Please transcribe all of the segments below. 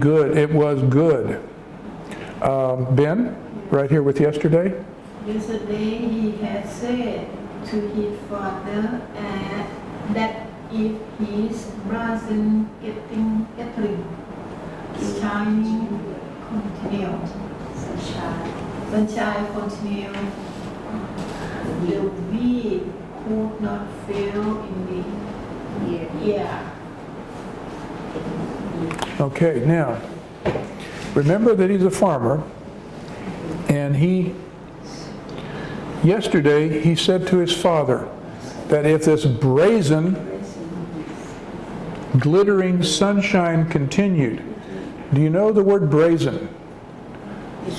Good. It was good. Ben, right here with yesterday. Yesterday he had said to his father that if his brother getting shining continue, sunshine continue, the weed could not fail in the year. Okay, now, remember that he's a farmer, and yesterday he said to his father that if this brazen, glittering sunshine continued. Do you know the word brazen?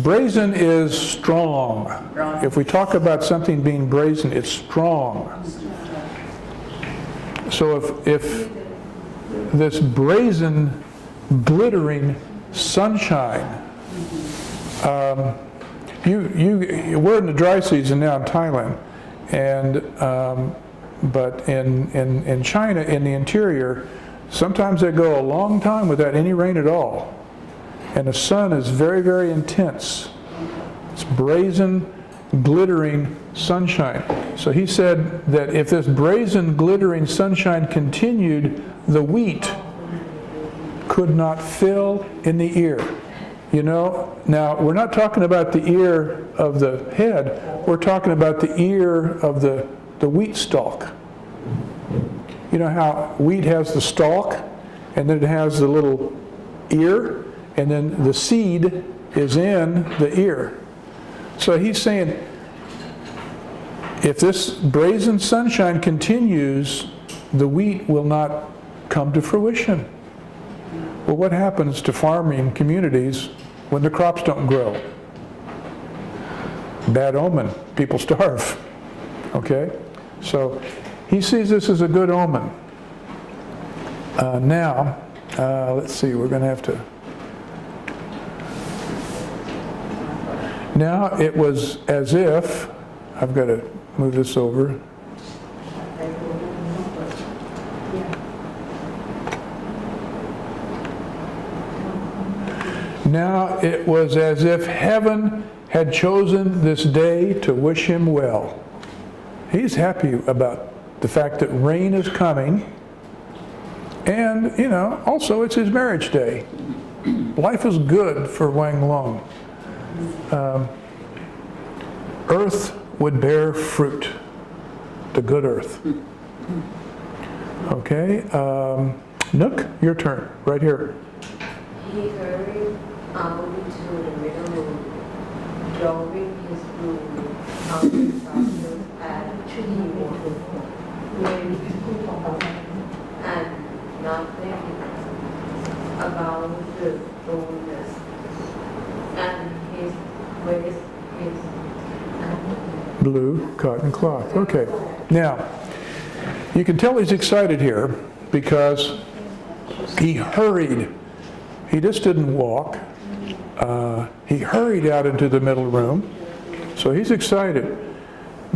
Brazen is strong. If we talk about something being brazen, it's strong. So if this brazen, glittering sunshine, we're in the dry season now in Thailand, and but in China, in the interior, sometimes they go a long time without any rain at all, and the sun is very, very intense. It's brazen, glittering sunshine. So he said that if this brazen, glittering sunshine continued, the wheat could not fill in the ear. You know, now we're not talking about the ear of the head, we're talking about the ear of the wheat stalk. You know how wheat has the stalk, and then it has the little ear, and then the seed is in the ear. So he's saying, if this brazen sunshine continues, the wheat will not come to fruition. Well, what happens to farming communities when the crops don't grow? Bad omen. People starve. Okay? So he sees this as a good omen. Now, let's see, we're going to have to... Now it was as if, I've got to move this over. Now it was as if heaven had chosen this day to wish him well. He's happy about the fact that rain is coming, and, you know, also it's his marriage day. Life is good for Wang Long. Earth would bear fruit, the good earth. Okay, Nook, your turn, right here. He hurried out into the middle room, drawing his broom out his trousers and he and nothing about the dullness, and his waist is blue cotton cloth. Okay, now you can tell he's excited here because he hurried. He just didn't walk. He hurried out into the middle room. So he's excited,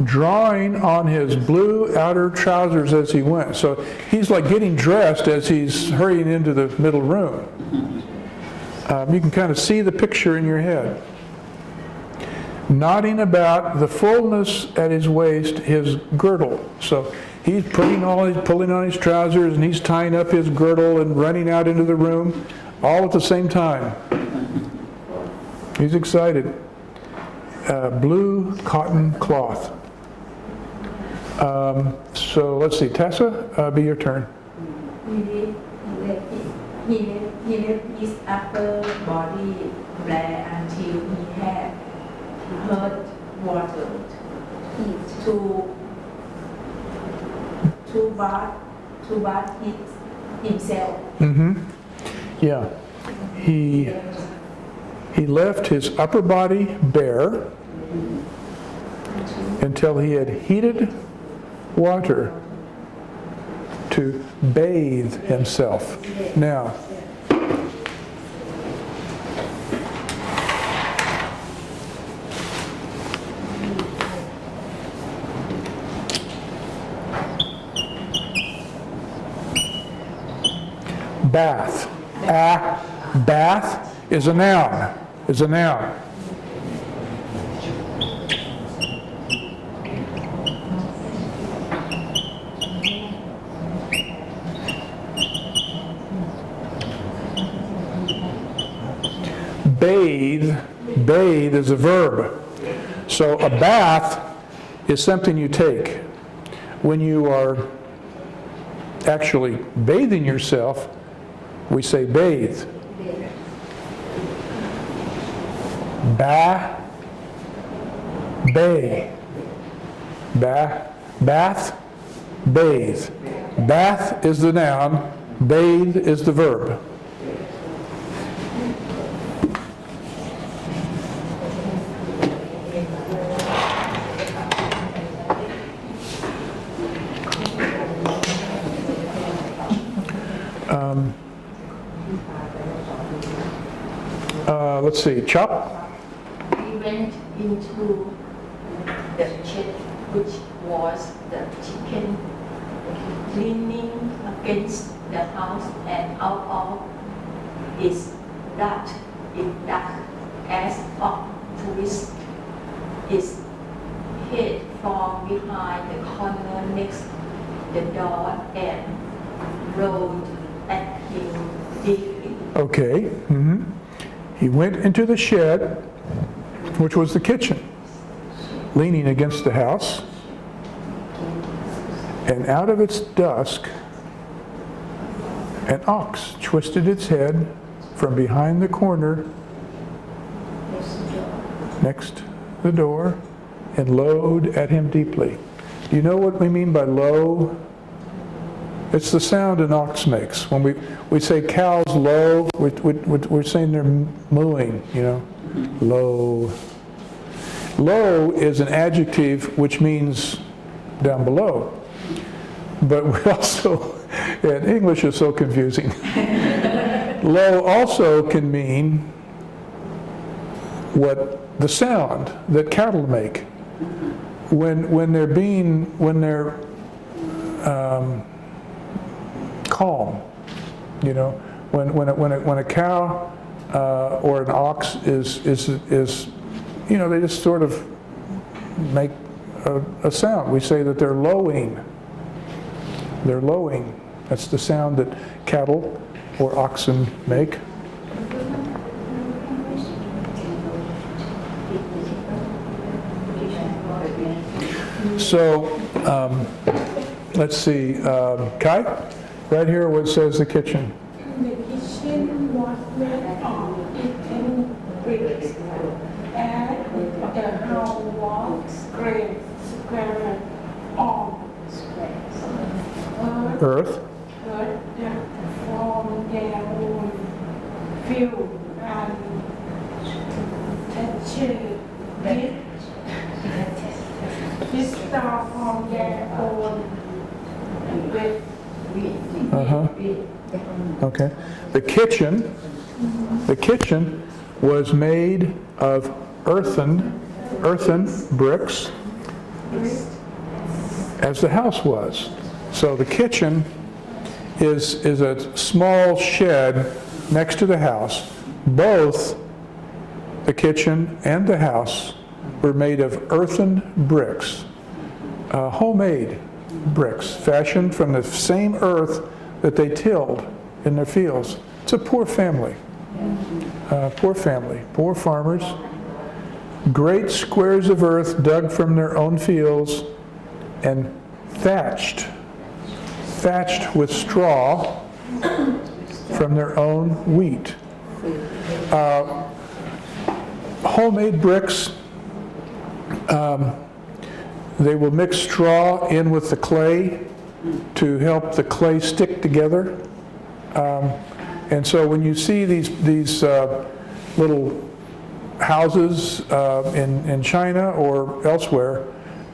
drawing on his blue outer trousers as he went. So he's like getting dressed as he's hurrying into the middle room. You can kind of see the picture in your head. Knotting about the fullness at his waist, his girdle. So he's pulling on his trousers, and he's tying up his girdle and running out into the room, all at the same time. He's excited. Blue cotton cloth. So let's see, Tessa, be your turn. He left his upper body bare until he had heard water to bath himself. Mm-hmm. Yeah. He left his upper body bare until he had heated water to bathe himself. Now, bath. Bath is a noun. Is a noun. Bathe is a verb. So a bath is something you take. When you are actually bathing yourself, we say bathe. Bath, bathe. Bath, bathe. Bath is the noun, bathe is the verb. Let's see, chop. We went into the shed, which was the chicken leaning against the house, and out of its that it ducked as up twist its head from behind the corner next the door and rolled at him deeply. Okay. He went into the shed, which was the kitchen, leaning against the house, and out of its dusk, an ox twisted its head from behind the corner next the door and lowed at him deeply. Do you know what we mean by low? It's the sound an ox makes. When we say cows low, we're saying they're mooing, you know, low. Low is an adjective which means down below. But we also, and English is so confusing. Low also can mean what the sound that cattle make when they're calm, you know, when a cow or an ox is you know, they just sort of make a sound. We say that they're lowing. They're lowing. That's the sound that cattle or oxen make. So let's see, Kai, right here where it says the kitchen. The kitchen was made of wooden bricks, and the house was square on Earth. from their own field and textured with this stuff from their own with Okay. The kitchen was made of earthen bricks, as the house was. So the kitchen is a small shed next to the house. Both the kitchen and the house were made of earthen bricks, homemade bricks, fashioned from the same earth that they tilled in their fields. It's a poor family, poor farmers. Great squares of earth dug from their own fields and thatched with straw from their own wheat. Homemade bricks, they will mix straw in with the clay to help the clay stick together. And so when you see these little houses in China or elsewhere,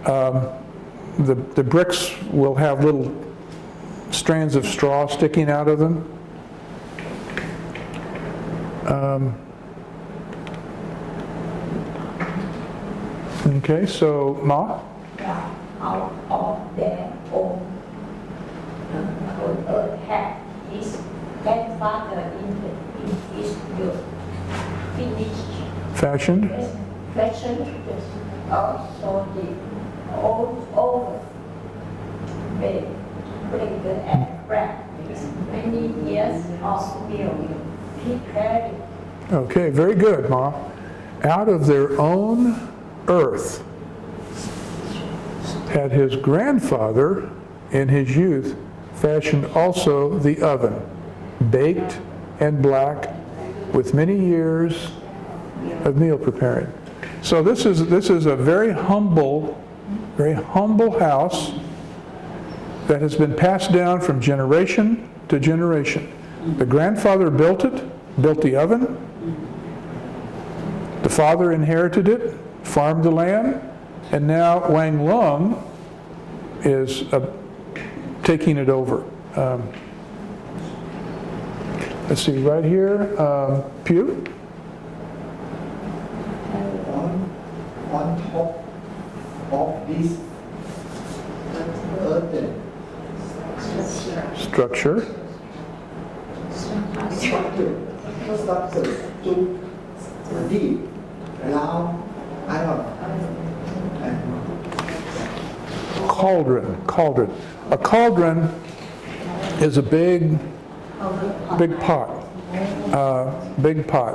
the bricks will have little strands of straw sticking out of them. Okay, so Ma? Out of their own earth had his grandfather in his finished, fashioned, fashioned, also the old bed, blanket and practice many years of meal preparing. okay, very good, Ma. Out of their own earth had his grandfather in his youth fashioned also the oven, baked and black, with many years of meal preparing. So this is a very humble house that has been passed down from generation to generation. The grandfather built it, built the oven. The father inherited it, farmed the land, and now Wang Lung is taking it over. Let's see, right here, Pew. On top of this earthen Structure. structure to deep, round, iron, and Cauldron. A cauldron is a big pot. Big pot.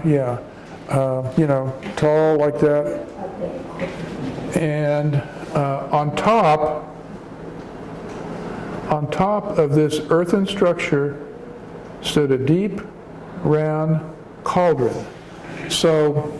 Yeah. Tall like that. And on top of this earthen structure stood a deep, round cauldron. So